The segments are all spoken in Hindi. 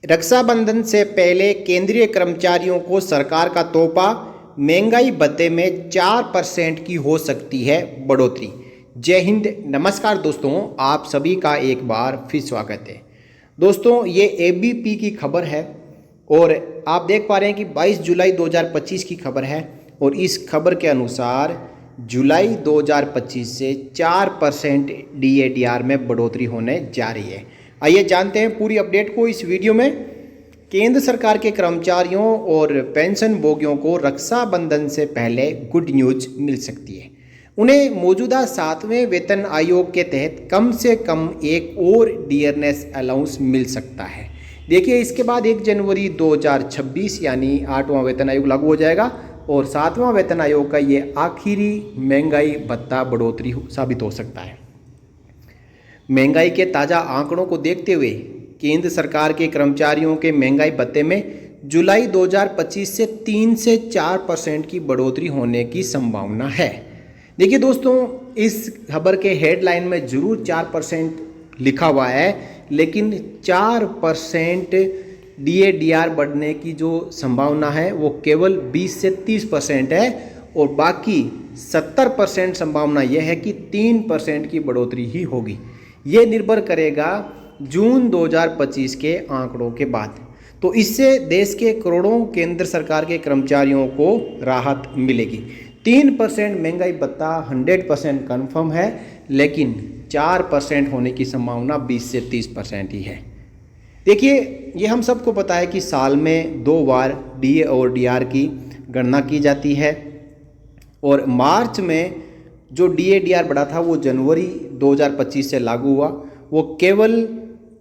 रक्षाबंधन से पहले केंद्रीय कर्मचारियों को सरकार का तोहफा, महंगाई भत्ते में 4% की हो सकती है बढ़ोतरी। जय हिंद, नमस्कार दोस्तों, आप सभी का एक बार फिर स्वागत है। दोस्तों, ये एबीपी की खबर है और आप देख पा रहे हैं कि 22 जुलाई 2025 की खबर है और इस खबर के अनुसार जुलाई 2025 से 4% डीएडीआर में बढ़ोतरी होने जा रही है। आइए जानते हैं पूरी अपडेट को इस वीडियो में। केंद्र सरकार के कर्मचारियों और पेंशन भोगियों को रक्षाबंधन से पहले गुड न्यूज मिल सकती है। उन्हें मौजूदा 7वें वेतन आयोग के तहत कम से कम एक और डियरनेस अलाउंस मिल सकता है। देखिए, इसके बाद 1 जनवरी 2026 यानी 8वां वेतन आयोग लागू हो जाएगा और 7वां वेतन आयोग का ये आखिरी महंगाई भत्ता बढ़ोतरी साबित हो सकता है। महंगाई के ताज़ा आंकड़ों को देखते हुए केंद्र सरकार के कर्मचारियों के महंगाई भत्ते में जुलाई 2025 से 3 से 4% की बढ़ोतरी होने की संभावना है। देखिए दोस्तों, इस खबर के हेडलाइन में जरूर 4% लिखा हुआ है, लेकिन 4% डीएडीआर बढ़ने की जो संभावना है वो केवल 20 से 30% है और बाकी 70% संभावना यह है कि 3% की बढ़ोतरी ही होगी। ये निर्भर करेगा जून 2025 के आंकड़ों के बाद। तो इससे देश के करोड़ों केंद्र सरकार के कर्मचारियों को राहत मिलेगी। 3% महंगाई भत्ता 100% कन्फर्म है, लेकिन 4% होने की संभावना 20 से 30% ही है। देखिए, ये हम सबको पता है कि साल में 2 बार डीए और डीआर की गणना की जाती है और मार्च में जो डीएडीआर बढ़ा था वो जनवरी 2025 से लागू हुआ, वो केवल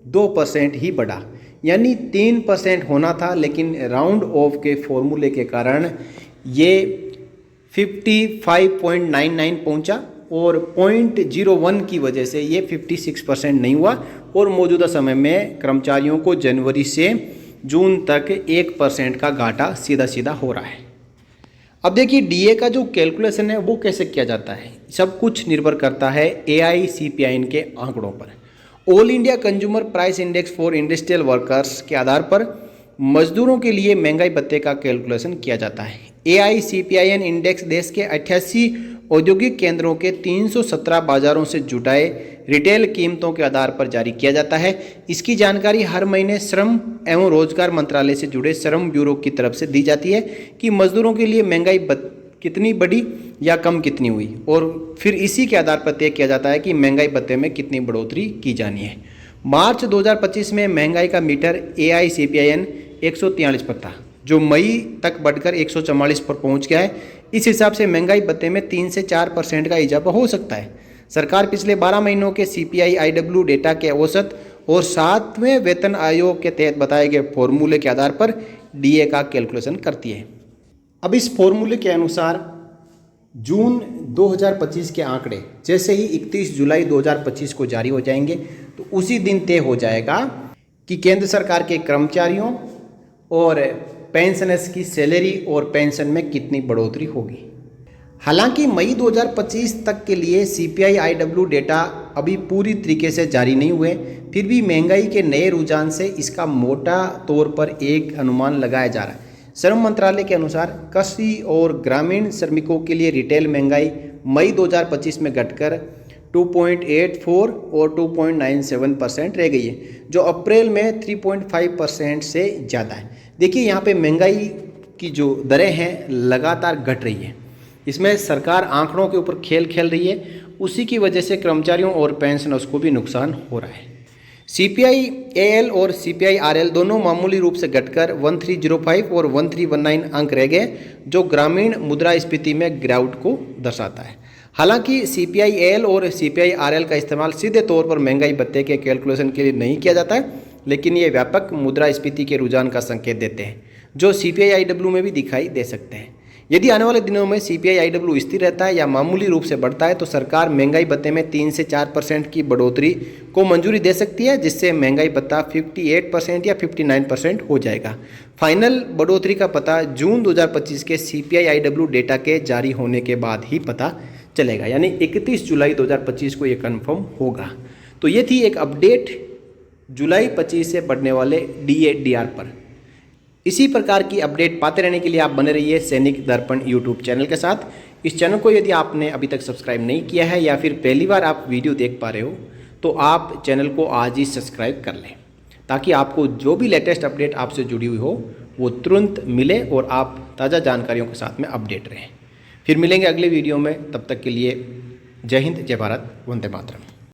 2% ही बढ़ा, यानी 3% होना था, लेकिन राउंड ऑफ के फॉर्मूले के कारण ये 55.99 पहुंचा और 0.01 की वजह से ये 56% नहीं हुआ और मौजूदा समय में कर्मचारियों को जनवरी से जून तक 1% का घाटा सीधा सीधा हो रहा है। अब देखिए, डीए का जो कैलकुलेशन है वो कैसे किया जाता है। सब कुछ निर्भर करता है AICPIN के आंकड़ों पर। All India consumer price index for industrial workers के आधार पर मजदूरों के लिए महंगाई भत्ते का कैलकुलेशन किया जाता है। AICPIN इंडेक्स देश के 88 औद्योगिक केंद्रों के 317 बाजारों से जुटाए रिटेल कीमतों के आधार पर जारी किया जाता है। इसकी जानकारी हर महीने श्रम एवं रोजगार मंत्रालय से जुड़े श्रम ब्यूरो की तरफ से दी जाती है कि मजदूरों के लिए महंगाई कितनी बढ़ी या कम कितनी हुई, और फिर इसी के आधार पर तय किया जाता है कि महंगाई भत्ते में कितनी बढ़ोतरी की जानी है। मार्च 2025 में महंगाई का मीटर AICPIN 143 पर था, जो मई तक बढ़कर 144 पर पहुंच गया है। इस हिसाब से महंगाई भत्ते में 3 से 4% का इजाफा हो सकता है। सरकार पिछले 12 महीनों के CPI-IW डेटा के औसत और 7वें वेतन आयोग के तहत बताए गए फॉर्मूले के आधार पर डीए का कैलकुलेशन करती है। अब इस फॉर्मूले के अनुसार जून 2025 के आंकड़े जैसे ही 31 जुलाई 2025 को जारी हो जाएंगे, तो उसी दिन तय हो जाएगा कि केंद्र सरकार के कर्मचारियों और पेंशनर्स की सैलरी और पेंशन में कितनी बढ़ोतरी होगी। हालांकि मई 2025 तक के लिए CPI-IW डेटा अभी पूरी तरीके से जारी नहीं हुए, फिर भी महंगाई के नए रुझान से इसका मोटा तौर पर एक अनुमान लगाया जा रहा है। श्रम मंत्रालय के अनुसार कृषि और ग्रामीण श्रमिकों के लिए रिटेल महंगाई मई 2025 में घटकर 2.84 और 2.97% रह गई है, जो अप्रैल में 3.5% से ज़्यादा है। देखिए, यहाँ पे महंगाई की जो दरें हैं लगातार घट रही है। इसमें सरकार आंकड़ों के ऊपर खेल खेल रही है, उसी की वजह से कर्मचारियों और पेंशनर्स को भी नुकसान हो रहा है। CPI-AL और CPI-RL दोनों मामूली रूप से घटकर 1305 और 1319 अंक रह गए, जो ग्रामीण मुद्रास्फीति में गिरावट को दर्शाता है। हालांकि CPI-AL और CPI-RL का इस्तेमाल सीधे तौर पर महंगाई भत्ते के कैलकुलेशन के लिए नहीं किया जाता है, लेकिन ये व्यापक मुद्रास्फीति के रुझान का संकेत देते हैं, जो CPI-IW में भी दिखाई दे सकते हैं। यदि आने वाले दिनों में CPI-IW स्थिर रहता है या मामूली रूप से बढ़ता है, तो सरकार महंगाई भत्ते में 3 से 4% की बढ़ोतरी को मंजूरी दे सकती है, जिससे महंगाई भत्ता 58% या 59% हो जाएगा। फाइनल बढ़ोतरी का पता जून 2025 के CPI-IW डेटा के जारी होने के बाद ही पता चलेगा, यानी 31 जुलाई 2025 को ये कन्फर्म होगा। तो ये थी एक अपडेट जुलाई 25 से बढ़ने वाले DA DR पर। इसी प्रकार की अपडेट पाते रहने के लिए आप बने रहिए सैनिक दर्पण यूट्यूब चैनल के साथ। इस चैनल को यदि आपने अभी तक सब्सक्राइब नहीं किया है या फिर पहली बार आप वीडियो देख पा रहे हो तो आप चैनल को आज ही सब्सक्राइब कर लें, ताकि आपको जो भी लेटेस्ट अपडेट आपसे जुड़ी हुई हो वो तुरंत मिले और आप ताज़ा जानकारियों के साथ में अपडेट रहें। फिर मिलेंगे अगले वीडियो में, तब तक के लिए जय हिंद, जय भारत, वंदे मातरम।